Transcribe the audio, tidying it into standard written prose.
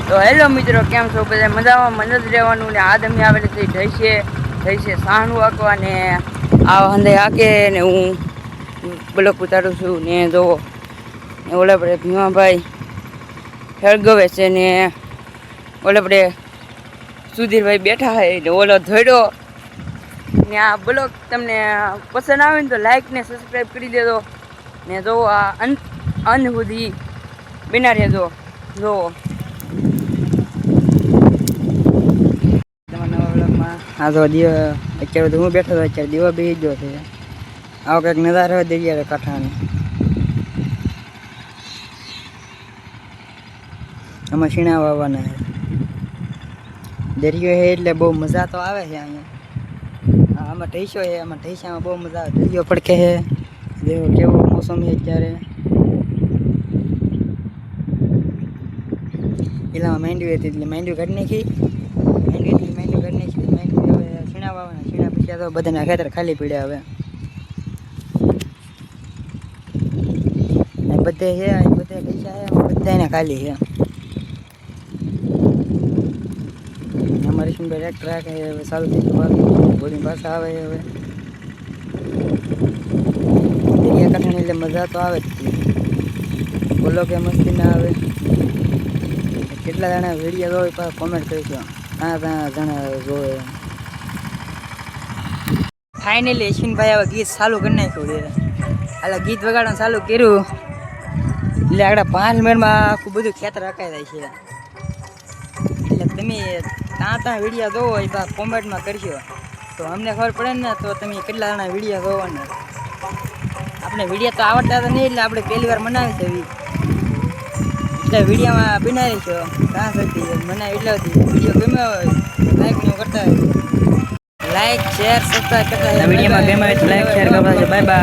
તો હેલો મિત્રો, કેમ છો બધા? મજામાં મદદ રહેવાનું ને આ તમે આવેલી છે જઈશે સાહણું આંકવા ને આ હંધે આકે ને હું બ્લોક ઉતારું છું ને જોવો ને ઓલા પડે ભીમાભાઈ હેળગવે છે ને ઓલા પડે સુધીરભાઈ બેઠા હોય ને ઓલો ધોડ્યો ને આ બ્લોગ તમને પસંદ આવે ને તો લાઈક ને સબસ્ક્રાઈબ કરી દેજો ને જોવો આ અંત સુધી બિના રહેજો જોવો. હા તો અત્યારે તો હું બેઠો હતો, અત્યારે દીવો બેસી ગયો છે. આવો કંઈક નજારો દરિયા કાંઠાનો. આમાં શીણા વાવવાના છે. દરિયો છે એટલે બહુ મજા તો આવે છે અહીંયા. આમાં ઢૈસો છે, આમાં ઢૈસામાં બહુ મજા આવે. દરિયો પડખે છે, દેવો કેવો મોસમ છે અત્યારે. પેલામાં માંડવી હતી એટલે માંડવી કાઢી નાખી, માંડવી કાઢી નાખી. માંડવી હવે શીણા વાવવાના. શીણા પછી તો બધાના ખેતર ખાલી પડ્યા હવે. બધે છે, બધે પૈસા છે, બધાને ખાલી છે. અમારી સુંદર ટ્રેક્ટર રાખે હવે ચાલુ થઈ ગયું. બોડી પાછા આવે હવે. દરિયા કાંઠાની એટલે મજા તો આવે જ. બોલો કે મસ્તી ના આવે. કેટલા જણા વિડીયો જોવે પણ કોમેન્ટ કરીશું. ત્યાં જણા જોવે. ફાઇનલી અશ્વિનભાઈ હવે ગીત ચાલુ કરી નાખ્યું છે. એટલે ગીત વગાડવાનું ચાલુ કર્યું એટલે આગળ 5 મિનિટમાં આખું બધું ખેતર રખાઈ જાય છે. એટલે તમે ત્યાં વિડીયો જોવો એ બા કોમેન્ટમાં કરશો તો અમને ખબર પડે ને તો તમે કેટલા જણા વિડીયો જોવાના. આપણે વિડીયો તો આવડતા તો નહીં એટલે આપણે પહેલી વાર બનાવી છે એટલે વિડીયોમાં બનાવી છો ત્યાં સુધી મને એટલે વિડીયો ગમ્યો હોય લાઈક નું કરતા હોય. લાઈક શેર સબસ્ક્રાઈબ કરતા વિડીયોમાં ગમ્યો હોય તો લાઈક શેર કરવા છે. Bye bye.